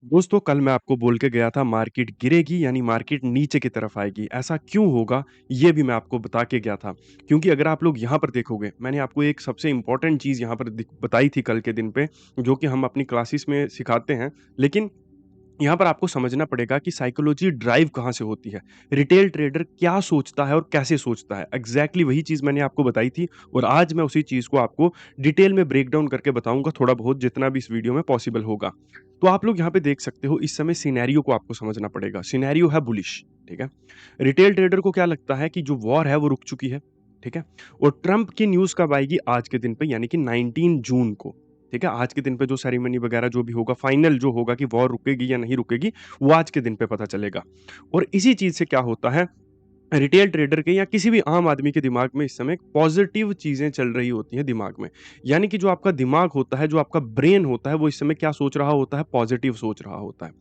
दोस्तों, कल मैं आपको बोल के गया था मार्केट गिरेगी यानी मार्केट नीचे की तरफ आएगी। ऐसा क्यों होगा, ये भी मैं आपको बता के गया था। क्योंकि अगर आप लोग यहाँ पर देखोगे, मैंने आपको एक सबसे इम्पोर्टेंट चीज़ यहाँ पर बताई थी कल के दिन पे, जो कि हम अपनी क्लासेस में सिखाते हैं। लेकिन यहाँ पर आपको समझना पड़ेगा कि साइकोलॉजी ड्राइव कहाँ से होती है। रिटेल ट्रेडर क्या सोचता है और कैसे सोचता है। एग्ज़ैक्टली वही चीज़ मैंने आपको बताई थी और आज मैं उसी चीज़ को आपको डिटेल में ब्रेक डाउन करके बताऊँगा थोड़ा बहुत जितना भी इस वीडियो में पॉसिबल होगा। तो आप लोग यहाँ पे देख सकते हो, इस समय सिनेरियो को आपको समझना पड़ेगा। सिनेरियो है बुलिश, ठीक है? रिटेल ट्रेडर को क्या लगता है कि जो वॉर है वो रुक चुकी है, ठीक है? और ट्रम्प की न्यूज़ कब आएगी? आज के दिन पे यानी कि 19 जून को, ठीक है? आज के दिन पे जो सेरेमनी वगैरह जो भी होगा, फाइनल जो होगा कि वॉर रुकेगी या नहीं रुकेगी, वो आज के दिन पे पता चलेगा। और इसी चीज़ से क्या होता है, रिटेल ट्रेडर के या किसी भी आम आदमी के दिमाग में इस समय पॉज़िटिव चीज़ें चल रही होती हैं दिमाग में। यानी कि जो आपका दिमाग होता है, जो आपका ब्रेन होता है, वो इस समय क्या सोच रहा होता है? पॉज़िटिव सोच रहा होता है।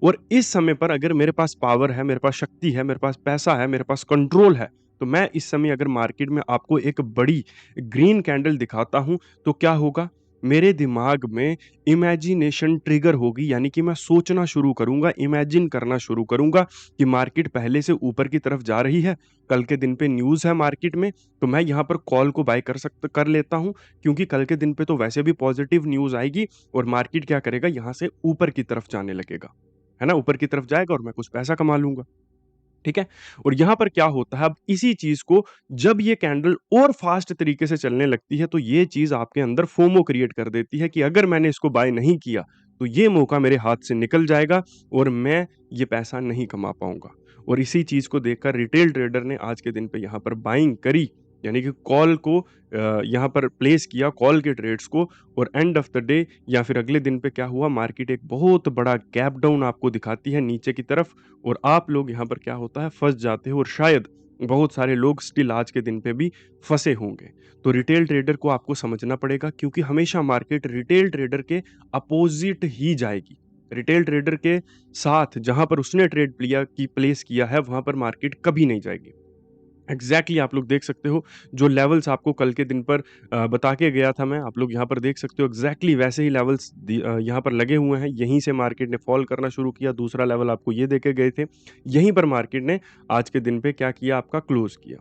और इस समय पर अगर मेरे पास पावर है, मेरे पास शक्ति है, मेरे पास पैसा है, मेरे पास कंट्रोल है, तो मैं इस समय अगर मार्केट में आपको एक बड़ी ग्रीन कैंडल दिखाता हूँ, तो क्या होगा? मेरे दिमाग में इमेजिनेशन ट्रिगर होगी, यानी कि मैं सोचना शुरू करूँगा, इमेजिन करना शुरू करूँगा कि मार्केट पहले से ऊपर की तरफ जा रही है, कल के दिन पे न्यूज़ है मार्केट में, तो मैं यहाँ पर कॉल को बाय कर लेता हूँ, क्योंकि कल के दिन पे तो वैसे भी पॉज़िटिव न्यूज़ आएगी और मार्केट क्या करेगा, यहाँ से ऊपर की तरफ जाने लगेगा, है ना? ऊपर की तरफ जाएगा और मैं कुछ पैसा कमा लूँगा। ठीक है? और यहाँ पर क्या होता है, अब इसी चीज़ को जब ये कैंडल और फ़ास्ट तरीके से चलने लगती है, तो ये चीज़ आपके अंदर फोमो क्रिएट कर देती है कि अगर मैंने इसको बाय नहीं किया, तो ये मौका मेरे हाथ से निकल जाएगा और मैं ये पैसा नहीं कमा पाऊँगा। और इसी चीज़ को देखकर रिटेल ट्रेडर ने आज के दिन पे यहाँ पर बाइंग करी, यानी कि कॉल को यहाँ पर प्लेस किया, कॉल के ट्रेड्स को, और एंड ऑफ द डे या फिर अगले दिन पे क्या हुआ, मार्केट एक बहुत बड़ा गैप डाउन आपको दिखाती है नीचे की तरफ और आप लोग यहाँ पर क्या होता है, फँस जाते हो और शायद बहुत सारे लोग स्टिल आज के दिन पे भी फँसे होंगे। तो रिटेल ट्रेडर को आपको समझना पड़ेगा, क्योंकि हमेशा मार्केट रिटेल ट्रेडर के अपोज़िट ही जाएगी। रिटेल ट्रेडर के साथ जहाँ पर उसने प्लेस किया है, वहाँ पर मार्केट कभी नहीं जाएगी। एग्ज़ैक्टली आप लोग देख सकते हो, जो लेवल्स आपको कल के दिन पर बता के गया था मैं, आप लोग यहाँ पर देख सकते हो एग्ज़ैक्टली वैसे ही लेवल्स यहाँ पर लगे हुए हैं। यहीं से मार्केट ने फ़ॉल करना शुरू किया, दूसरा लेवल आपको ये दे के गए थे। यहीं पर मार्केट ने आज के दिन पे क्या किया, आपका क्लोज़ किया,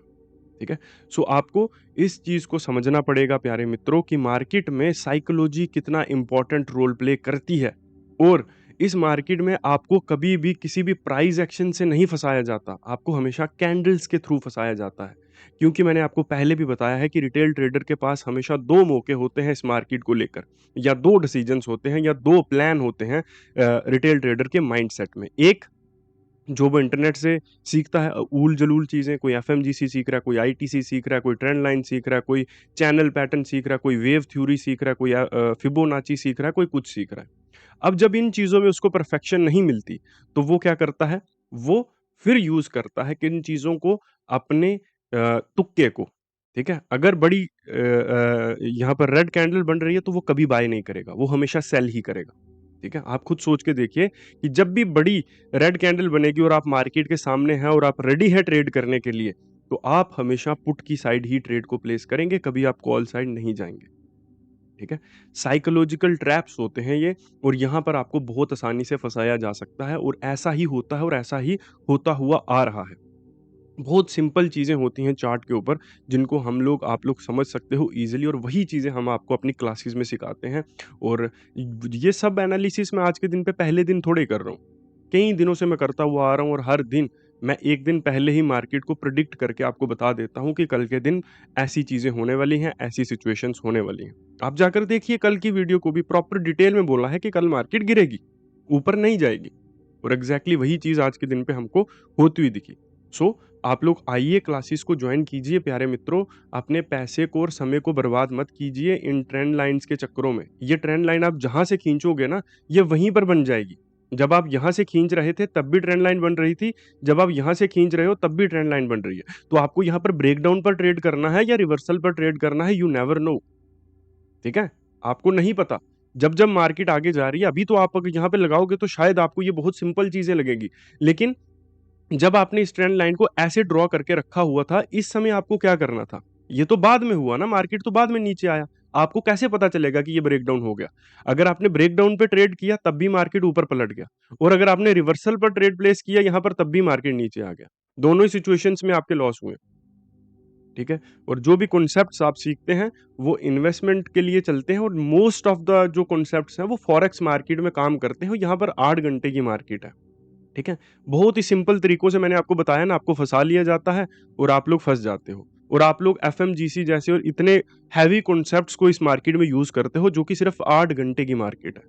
ठीक है? सो आपको इस चीज़ को समझना पड़ेगा प्यारे मित्रों कि मार्केट में साइकोलॉजी कितना इम्पोर्टेंट रोल प्ले करती है और इस मार्केट में आपको कभी भी किसी भी प्राइस एक्शन से नहीं फँसाया जाता, आपको हमेशा कैंडल्स के थ्रू फँसाया जाता है। क्योंकि मैंने आपको पहले भी बताया है कि रिटेल ट्रेडर के पास हमेशा 2 मौके होते हैं इस मार्केट को लेकर, या 2 डिसीजंस होते हैं या 2 प्लान होते हैं रिटेल ट्रेडर के माइंडसेट में। एक, जो वो इंटरनेट से सीखता है ऊल-जलूल चीज़ें, कोई एफएमजीसी सीख रहा है, कोई आईटीसी सीख रहा है, कोई ट्रेंड लाइन सीख रहा है, कोई चैनल पैटर्न सीख रहा है, कोई वेव थ्योरी सीख रहा है, कोई फिबोनाची सीख रहा है, कोई कुछ सीख रहा है। अब जब इन चीज़ों में उसको परफेक्शन नहीं मिलती, तो वो क्या करता है, वो फिर यूज़ करता है किन चीज़ों को, अपने तुक्के को, ठीक है? अगर बड़ी यहाँ पर रेड कैंडल बन रही है, तो वो कभी बाय नहीं करेगा, वो हमेशा सेल ही करेगा, ठीक है? आप खुद सोच के देखिए कि जब भी बड़ी रेड कैंडल बनेगी और आप मार्केट के सामने हैं और आप रेडी हैं ट्रेड करने के लिए, तो आप हमेशा पुट की साइड ही ट्रेड को प्लेस करेंगे, कभी आप कॉल साइड नहीं जाएँगे। ठीक है? साइकोलॉजिकल ट्रैप्स होते हैं ये और यहाँ पर आपको बहुत आसानी से फँसाया जा सकता है और ऐसा ही होता है और ऐसा ही होता हुआ आ रहा है। बहुत सिंपल चीज़ें होती हैं चार्ट के ऊपर, जिनको आप लोग समझ सकते हो ईज़िली और वही चीज़ें हम आपको अपनी क्लासेस में सिखाते हैं और ये सब एनालिसिस मैं आज के दिन पे पहले दिन थोड़े कर रहा हूँ। कई दिनों से मैं करता हुआ आ रहा हूँ और हर दिन मैं 1 दिन पहले ही मार्केट को प्रेडिक्ट करके आपको बता देता हूँ कि कल के दिन ऐसी चीज़ें होने वाली हैं, ऐसी सिचुएशंस होने वाली हैं। आप जाकर देखिए कल की वीडियो को भी, प्रॉपर डिटेल में बोला है कि कल मार्केट गिरेगी, ऊपर नहीं जाएगी और एग्ज़ैक्टली वही चीज़ आज के दिन पे हमको होती हुई दिखी। सो आप लोग आइए क्लासेस को जॉइन कीजिए प्यारे मित्रों, अपने पैसे को और समय को बर्बाद मत कीजिए इन ट्रेंड लाइन्स के चक्करों में। ये ट्रेंड लाइन आप जहाँ से खींचोगे ना, ये वहीं पर बन जाएगी। जब आप यहाँ से खींच रहे थे तब भी ट्रेंड लाइन बन रही थी, जब आप यहाँ से खींच रहे हो तब भी ट्रेंड लाइन बन रही है। तो आपको यहाँ पर ब्रेकडाउन पर ट्रेड करना है या रिवर्सल पर ट्रेड करना है, यू नेवर नो, ठीक है? आपको नहीं पता। जब-जब मार्केट आगे जा रही है, अभी तो आप अगर यहाँ पे लगाओगे तो शायद आपको ये बहुत सिंपल चीज़ें लगेगी। लेकिन जब आपने इस ट्रेंड लाइन को ऐसे ड्रॉ करके रखा हुआ था, इस समय आपको क्या करना था? ये तो बाद में हुआ ना, मार्केट तो बाद में नीचे आया। आपको कैसे पता चलेगा कि ये ब्रेकडाउन हो गया? अगर आपने ब्रेकडाउन पे ट्रेड किया तब भी मार्केट ऊपर पलट गया और अगर आपने रिवर्सल पर ट्रेड प्लेस किया यहाँ पर तब भी मार्केट नीचे आ गया। दोनों ही सिचुएशंस में आपके लॉस हुए, ठीक है? और जो भी कॉन्सेप्ट्स आप सीखते हैं, वो इन्वेस्टमेंट के लिए चलते हैं और मोस्ट ऑफ द जो कॉन्सेप्ट्स हैं, वो फॉरेक्स मार्केट में काम करते हैं और यहाँ पर 8 घंटे की मार्केट है, ठीक है? बहुत ही सिंपल तरीकों से मैंने आपको बताया ना, आपको फँसा लिया जाता है और आप लोग फँस जाते हो और आप लोग एफएमजीसी जैसे और इतने हेवी कॉन्सेप्ट्स को इस मार्केट में यूज़ करते हो, जो कि सिर्फ़ 8 घंटे की मार्केट है,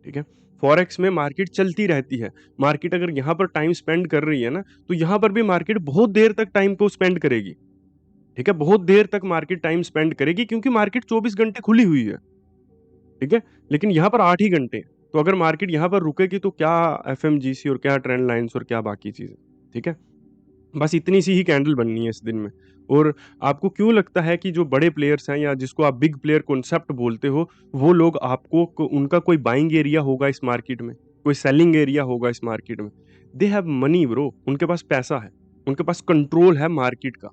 ठीक है? फॉरेक्स में मार्केट चलती रहती है। मार्केट अगर यहाँ पर टाइम स्पेंड कर रही है ना, तो यहाँ पर भी मार्केट बहुत देर तक टाइम को स्पेंड करेगी। ठीक है? बहुत देर तक मार्केट टाइम स्पेंड करेगी क्योंकि मार्केट 24 घंटे खुली हुई है, ठीक है? लेकिन यहाँ पर 8 ही घंटे हैं। तो अगर मार्केट यहाँ पर रुकेगी तो क्या एफएमजीसी और क्या ट्रेंड लाइन्स और क्या बाकी चीज़ें, ठीक है? बस इतनी सी ही कैंडल बननी है इस दिन में। और आपको क्यों लगता है कि जो बड़े प्लेयर्स हैं या जिसको आप बिग प्लेयर कॉन्सेप्ट बोलते हो, वो लोग आपको उनका कोई बाइंग एरिया होगा इस मार्केट में, कोई सेलिंग एरिया होगा इस मार्केट में। दे हैव मनी ब्रो, उनके पास पैसा है, उनके पास कंट्रोल है मार्केट का।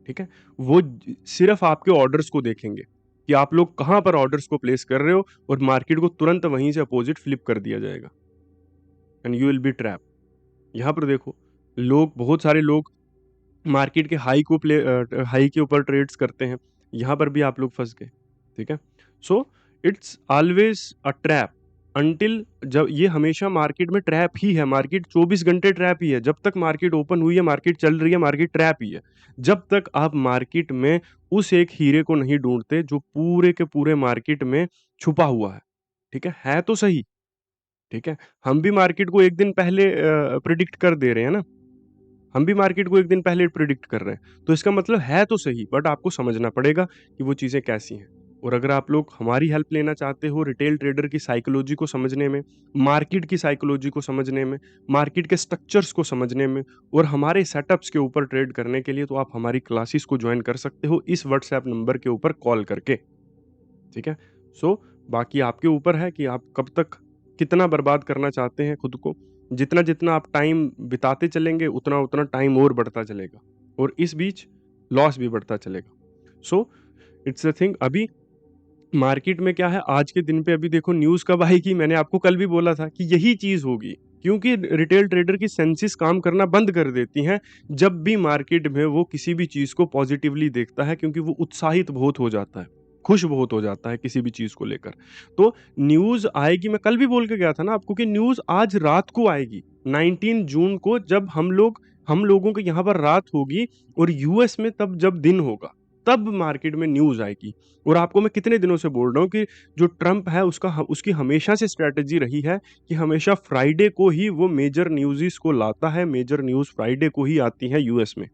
ठीक है? वो सिर्फ़ आपके ऑर्डर्स को देखेंगे कि आप लोग कहाँ पर ऑर्डर्स को प्लेस कर रहे हो और मार्केट को तुरंत वहीं से अपोज़िट फ्लिप कर दिया जाएगा and you will be trapped. यहाँ पर देखो, बहुत सारे लोग मार्केट के हाई के ऊपर ट्रेड्स करते हैं। यहाँ पर भी आप लोग फँस गए, ठीक है? So it's always a trap until जब ये हमेशा मार्केट में ट्रैप ही है, मार्केट 24 घंटे ट्रैप ही है। जब तक मार्केट ओपन हुई है, मार्केट चल रही है, मार्केट ट्रैप ही है। जब तक आप मार्केट में उस एक हीरे को नहीं ढूँढते जो पूरे के पूरे मार्केट में छुपा हुआ है, ठीक है? है तो सही, ठीक है? हम भी मार्केट को 1 दिन पहले प्रेडिक्ट कर दे रहे हैं ना। हम भी मार्केट को 1 दिन पहले प्रेडिक्ट कर रहे हैं। तो इसका मतलब है तो सही, बट आपको समझना पड़ेगा कि वो चीज़ें कैसी हैं। और अगर आप लोग हमारी हेल्प लेना चाहते हो रिटेल ट्रेडर की साइकोलॉजी को समझने में, मार्केट की साइकोलॉजी को समझने में, मार्केट के स्ट्रक्चर्स को समझने में और हमारे सेटअप्स के ऊपर ट्रेड करने के लिए, तो आप हमारी क्लासेस को जॉइन कर सकते हो इस व्हाट्सएप नंबर के ऊपर कॉल करके, ठीक है? सो बाकी आपके ऊपर है कि आप कब तक कितना बर्बाद करना चाहते हैं खुद को। जितना-जितना आप टाइम बिताते चलेंगे, उतना-उतना टाइम और बढ़ता चलेगा और इस बीच लॉस भी बढ़ता चलेगा। So it's a thing. अभी मार्केट में क्या है, आज के दिन पे अभी देखो न्यूज़ कब आएगी, मैंने आपको कल भी बोला था कि यही चीज़ होगी। क्योंकि रिटेल ट्रेडर की सेंसेस काम करना बंद कर देती हैं, जब भी मार्केट में वो किसी भी चीज़ को पॉज़िटिवली देखता है क्योंकि वो उत्साहित बहुत हो जाता है, खुश बहुत हो जाता है किसी भी चीज़ को लेकर। तो न्यूज़ आएगी, मैं कल भी बोल के गया था ना आपको कि न्यूज़ आज रात को आएगी, 19 जून को, जब हम लोगों के यहाँ पर रात होगी और यूएस में तब जब दिन होगा, तब मार्केट में न्यूज़ आएगी। और आपको मैं कितने दिनों से बोल रहा हूँ कि जो ट्रम्प है उसकी हमेशा से स्ट्रैटेजी रही है कि हमेशा फ्राइडे को ही वो मेजर न्यूज़ेस को लाता है, मेजर न्यूज़ फ्राइडे को ही आती हैं यूएस में,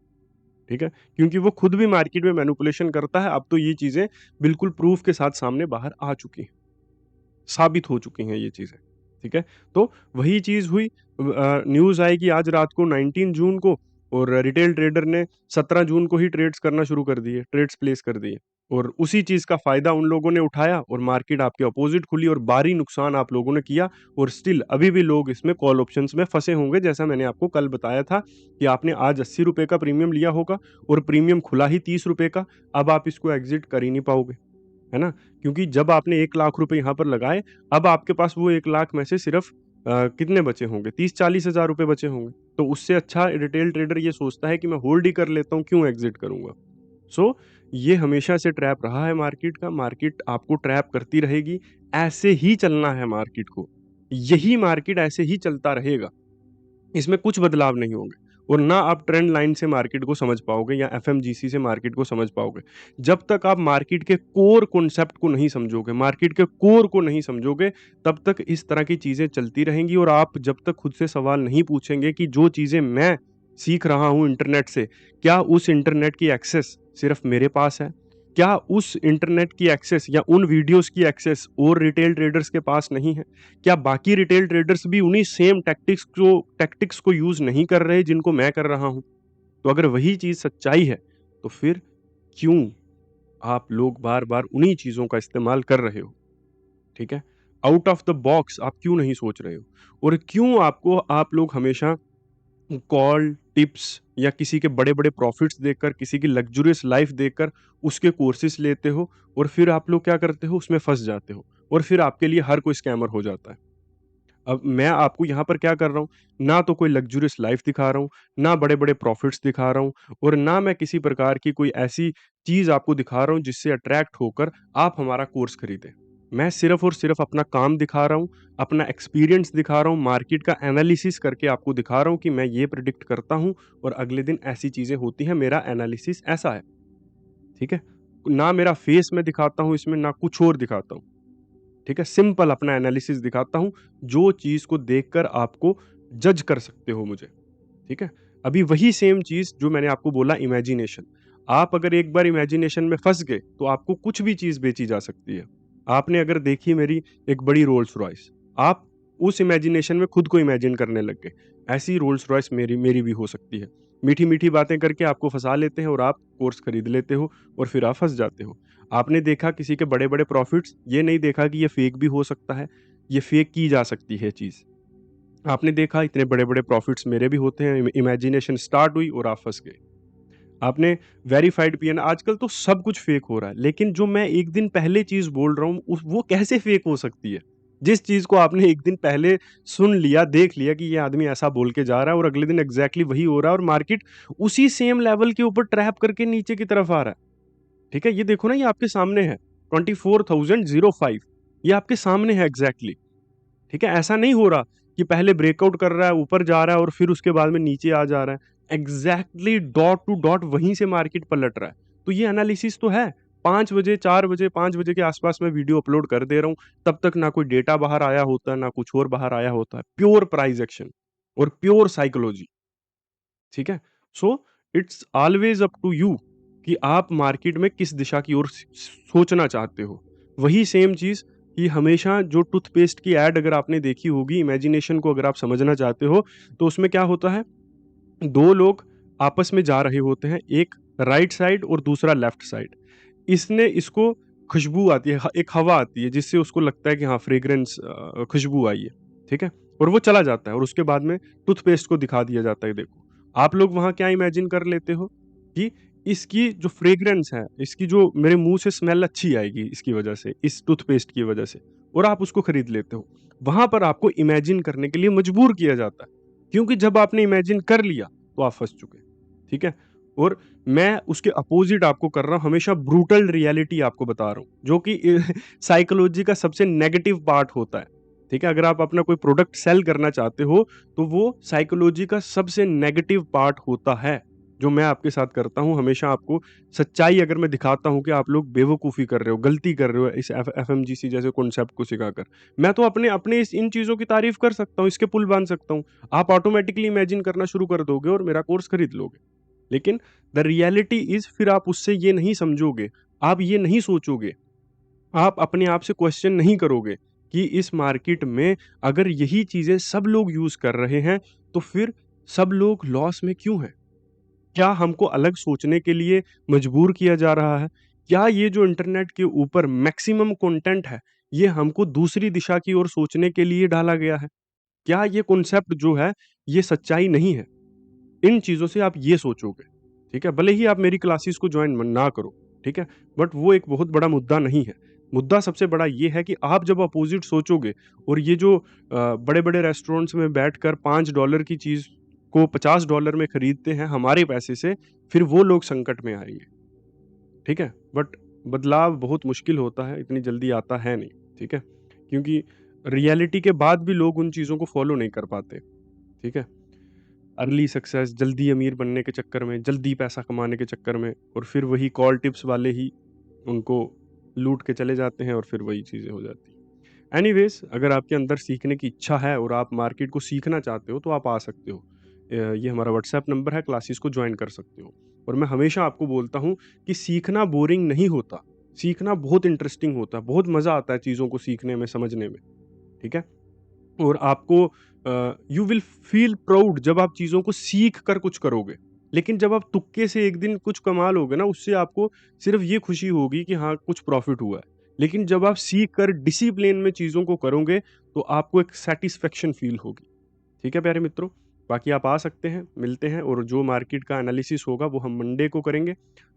ठीक है? क्योंकि वो खुद भी मार्केट में मैनिपुलेशन करता है, अब तो ये चीज़ें बिल्कुल प्रूफ़ के साथ सामने बाहर आ चुकी हैं, साबित हो चुकी हैं ये चीज़ें, ठीक है? तो वही चीज़ हुई, न्यूज़ आएगी आज रात को 19 जून को और रिटेल ट्रेडर ने 17 जून को ही ट्रेड्स करना शुरू कर दिए, ट्रेड्स प्लेस कर दिए और उसी चीज़ का फ़ायदा उन लोगों ने उठाया और मार्केट आपके अपोज़िट खुली और भारी नुकसान आप लोगों ने किया और स्टिल अभी भी लोग इसमें कॉल ऑप्शंस में फँसे होंगे, जैसा मैंने आपको कल बताया था कि आपने आज ₹80 का प्रीमियम लिया होगा और प्रीमियम खुला ही ₹30 का, अब आप इसको एग्ज़िट कर ही नहीं पाओगे, है ना? क्योंकि जब आपने 1 लाख रुपए यहाँ पर लगाए, अब आपके पास वो 1 लाख में से सिर्फ़ कितने बचे होंगे? 30-40 हज़ार रुपए बचे होंगे। तो उससे अच्छा रिटेल ट्रेडर ये सोचता है कि मैं होल्ड ही कर लेता हूँ, क्यों एग्ज़िट करूँगा? सो ये हमेशा से ट्रैप रहा है मार्केट का, मार्केट आपको ट्रैप करती रहेगी, ऐसे ही चलना है मार्केट को। यही मार्केट ऐसे ही चलता रहेगा। इसमें कुछ बदलाव नहीं होंगे और ना आप ट्रेंड लाइन से मार्केट को समझ पाओगे या एफएमजीसी से मार्केट को समझ पाओगे। जब तक आप मार्केट के कोर कॉन्सेप्ट को नहीं समझोगे, मार्केट के कोर को नहीं समझोगे, तब तक इस तरह की चीज़ें चलती रहेंगी और आप जब तक खुद से सवाल नहीं पूछेंगे कि जो चीज़ें मैं सीख रहा हूँ इंटरनेट से, क्या उस इंटरनेट की एक्सेस सिर्फ़ मेरे पास है? क्या उस इंटरनेट की एक्सेस या उन वीडियोज़ की एक्सेस और रिटेल ट्रेडर्स के पास नहीं है? क्या बाकी रिटेल ट्रेडर्स भी उन्हीं सेम टैक्टिक्स को यूज़ नहीं कर रहे जिनको मैं कर रहा हूँ? तो अगर वही चीज़ सच्चाई है, तो फिर क्यों आप लोग बार-बार उन्हीं चीज़ों का इस्तेमाल कर रहे हो? ठीक है? आउट ऑफ द बॉक्स आप क्यों नहीं सोच रहे हो? और क्यों आप लोग हमेशा कॉल, टिप्स या किसी के बड़े-बड़े प्रॉफ़िट्स देखकर, किसी की लग्ज़रियस लाइफ़ देखकर उसके कोर्सेज़ लेते हो और फिर आप लोग क्या करते हो, उसमें फँस जाते हो और फिर आपके लिए हर कोई स्कैमर हो जाता है। अब मैं आपको यहाँ पर क्या कर रहा हूँ, ना तो कोई लग्ज़रियस लाइफ़ दिखा रहा हूँ, ना बड़े-बड़े प्रॉफ़िट्स दिखा रहा हूँ और ना मैं किसी प्रकार की कोई ऐसी चीज़ आपको दिखा रहा हूँ जिससे अट्रैक्ट होकर आप हमारा कोर्स खरीदें। मैं सिर्फ़ और सिर्फ़ अपना काम दिखा रहा हूँ, अपना एक्सपीरियंस दिखा रहा हूँ, मार्केट का एनालिसिस करके आपको दिखा रहा हूँ कि मैं ये प्रेडिक्ट करता हूँ और अगले दिन ऐसी चीज़ें होती हैं, मेरा एनालिसिस ऐसा है, ठीक है? ना मेरा फ़ेस मैं दिखाता हूँ इसमें, ना कुछ और दिखाता हूँ। ठीक है? सिंपल अपना एनालिसिस दिखाता हूँ, जो चीज़ को देखकर आपको जज कर सकते हो मुझे, ठीक है? अभी वही सेम चीज़ जो मैंने आपको बोला इमेजिनेशन, आप अगर एक बार इमेजिनेशन में फँस गए, तो आपको कुछ भी चीज़ बेची जा सकती है। आपने अगर देखी मेरी एक बड़ी रोल्स रॉयस, आप उस इमेजिनेशन में खुद को इमेजिन करने लग गए, ऐसी रोल्स रॉयस मेरी मेरी भी हो सकती है। मीठी-मीठी बातें करके आपको फँसा लेते हैं और आप कोर्स खरीद लेते हो और फिर आप फँस जाते हो। आपने देखा किसी के बड़े-बड़े प्रॉफ़िट्स, ये नहीं देखा कि ये फ़ेक भी हो सकता है, ये फ़ेक की जा सकती है चीज़। आपने देखा इतने बड़े-बड़े प्रॉफ़िट्स मेरे भी होते हैं, इमेजिनेशन स्टार्ट हुई और आप फँस गए। आपने वेरिफाइड पीएन आजकल तो सब कुछ फ़ेक हो रहा है, लेकिन जो मैं 1 दिन पहले चीज़ बोल रहा हूँ, उस वो कैसे फ़ेक हो सकती है? जिस चीज़ को आपने 1 दिन पहले सुन लिया, देख लिया कि ये आदमी ऐसा बोल के जा रहा है और अगले दिन एग्ज़ैक्टली वही हो रहा है और मार्केट उसी सेम लेवल के ऊपर ट्रैप करके नीचे की तरफ आ रहा है। ठीक है? ये देखो ना ये आपके सामने है, 24,005 ये आपके सामने है एग्ज़ैक्टली, ठीक है? ऐसा नहीं हो रहा कि पहले ब्रेकआउट कर रहा है, ऊपर जा रहा है और फिर उसके बाद में नीचे आ जा रहा है। एग्ज़ैक्टली डॉट टू डॉट वहीं से मार्केट पलट रहा है। तो ये एनालिसिस तो है। 5 बजे, 4 बजे, 5 बजे के आस-पास मैं वीडियो अपलोड कर दे रहा हूँ, तब तक ना कोई डेटा बाहर आया होता है, ना कुछ और बाहर आया होता है। प्योर प्राइस एक्शन और प्योर साइकोलॉजी। ठीक है? So it's always up to you कि आप मार्केट में किस दिशा की ओर सोचना चाहते हो। वही सेम चीज़ कि हमेशा जो टूथपेस्ट की ऐड अगर आपने देखी होगी, इमेजिनेशन को अगर आप समझना चाहते हो, तो उसमें क्या होता है, 2 लोग आपस में जा रहे होते हैं, एक राइट साइड और दूसरा लेफ्ट साइड। इसने इसको खुशबू आती है, ह एक हवा आती है जिससे उसको लगता है कि हाँ फ्रेग्रेंस खुशबू आई है, ठीक है? और वो चला जाता है और उसके बाद में टूथपेस्ट को दिखा दिया जाता है देखो। आप लोग वहाँ क्या इमेजिन कर लेते हो कि इसकी जो फ्रेग्रेंस है, इसकी जो मेरे मुँह से स्मेल अच्छी आएगी इसकी वजह से, इस टूथपेस्ट की वजह से और आप उसको खरीद लेते हो। वहाँ पर आपको इमेजिन करने के लिए मजबूर किया जाता है, क्योंकि जब आपने इमेजिन कर लिया, तो आप फँस चुके, ठीक है? और मैं उसके अपोज़िट आपको कर रहा हूँ, हमेशा ब्रूटल रियलिटी आपको बता रहा हूँ, जो कि साइकोलॉजी का सबसे नेगेटिव पार्ट होता है, ठीक है? अगर आप अपना कोई प्रोडक्ट सेल करना चाहते हो, तो वो साइकोलॉजी का सबसे नेगेटिव पार्ट होता है, जो मैं आपके साथ करता हूँ। हमेशा आपको सच्चाई अगर मैं दिखाता हूँ कि आप लोग बेवकूफ़ी कर रहे हो, गलती कर रहे हो इस एफएमजीसी जैसे कॉन्सेप्ट को सिखाकर। मैं तो अपने अपने इस इन चीज़ों की तारीफ़ कर सकता हूँ, इसके पुल बाँध सकता हूँ। आप ऑटोमैटिकली इमेजिन करना शुरू कर दोगे और मेरा कोर्स खरीद लोगे। लेकिन द रियलिटी इज़ फिर आप उससे ये नहीं समझोगे, आप ये नहीं सोचोगे, आप अपने आप से क्वेश्चन नहीं करोगे कि इस मार्केट में अगर यही चीज़ें सब लोग यूज़ कर रहे हैं, तो फिर सब लोग लॉस में क्यों हैं? क्या हमको अलग सोचने के लिए मजबूर किया जा रहा है? क्या ये जो इंटरनेट के ऊपर मैक्सिमम कंटेंट है, ये हमको दूसरी दिशा की ओर सोचने के लिए डाला गया है? क्या ये कॉन्सेप्ट जो है, ये सच्चाई नहीं है? इन चीज़ों से आप ये सोचोगे, ठीक है? भले ही आप मेरी क्लासेस को जॉइन म ना करो, ठीक है? बट वो एक बहुत बड़ा मुद्दा नहीं है। मुद्दा सबसे बड़ा ये है कि आप जब अपोज़िट सोचोगे और ये जो बड़े-बड़े रेस्टोरेंट्स में बैठकर $5 की चीज़ को $50 में खरीदते हैं हमारे पैसे से, फिर वो लोग संकट में आएँगे, ठीक है? बट बदलाव बहुत मुश्किल होता है, इतनी जल्दी आता है नहीं, ठीक है? क्योंकि रियलिटी के बाद भी लोग उन चीज़ों को फ़ॉलो नहीं कर पाते, ठीक है? अर्ली सक्सेस, जल्दी अमीर बनने के चक्कर में, जल्दी पैसा कमाने के चक्कर में और फिर वही कॉल टिप्स वाले ही उनको लूट के चले जाते हैं और फिर वही चीज़ें हो जाती हैं। एनीवेज़ अगर आपके अंदर सीखने की इच्छा है और आप मार्केट को सीखना चाहते हो तो आप आ सकते हो। ये हमारा व्हाट्सएप नंबर है, क्लासेस को जॉइन कर सकते हो। और मैं हमेशा आपको बोलता हूँ कि सीखना बोरिंग नहीं होता, सीखना बहुत इंटरेस्टिंग होता है, बहुत मज़ा आता है चीज़ों को सीखने में, समझने में, ठीक है? और आपको यू विल फील प्राउड जब आप चीज़ों को सीख कर कुछ करोगे। लेकिन जब आप तुक्के से एक दिन कुछ कमा लोगे ना, उससे आपको सिर्फ़ ये खुशी होगी कि हाँ, कुछ प्रॉफ़िट हुआ है। लेकिन जब आप सीख कर डिसिप्लिन में चीज़ों को करोगे, तो आपको एक सैटिस्फैक्शन फ़ील होगी। ठीक है प्यारे मित्रों? बाकी आप आ सकते हैं, मिलते हैं और जो मार्केट का एनालिसिस होगा वो हम मंडे को करेंगे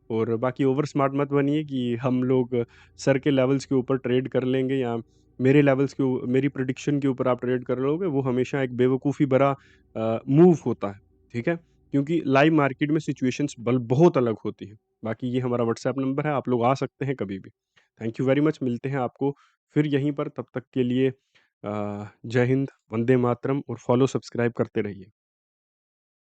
और बाकी ओवर स्मार्ट मत बनिए कि हम लोग सर के लेवल्स के ऊपर ट्रेड कर लेंगे या मेरे लेवल्स के ऊ मेरी प्रेडिक्शन के ऊपर आप ट्रेड कर लोगे, वो हमेशा एक बेवकूफ़ी भरा मूव होता है, ठीक है? क्योंकि लाइव मार्केट में सिचुएशंस बल बहुत अलग होती हैं। बाकी ये हमारा व्हाट्सएप नंबर है, आप लोग आ सकते हैं कभी भी। थैंक यू वेरी मच, मिलते हैं आपको फिर यहीं पर, तब तक के लिए जय हिंद, वंदे मातरम और फॉलो सब्सक्राइब करते रहिए।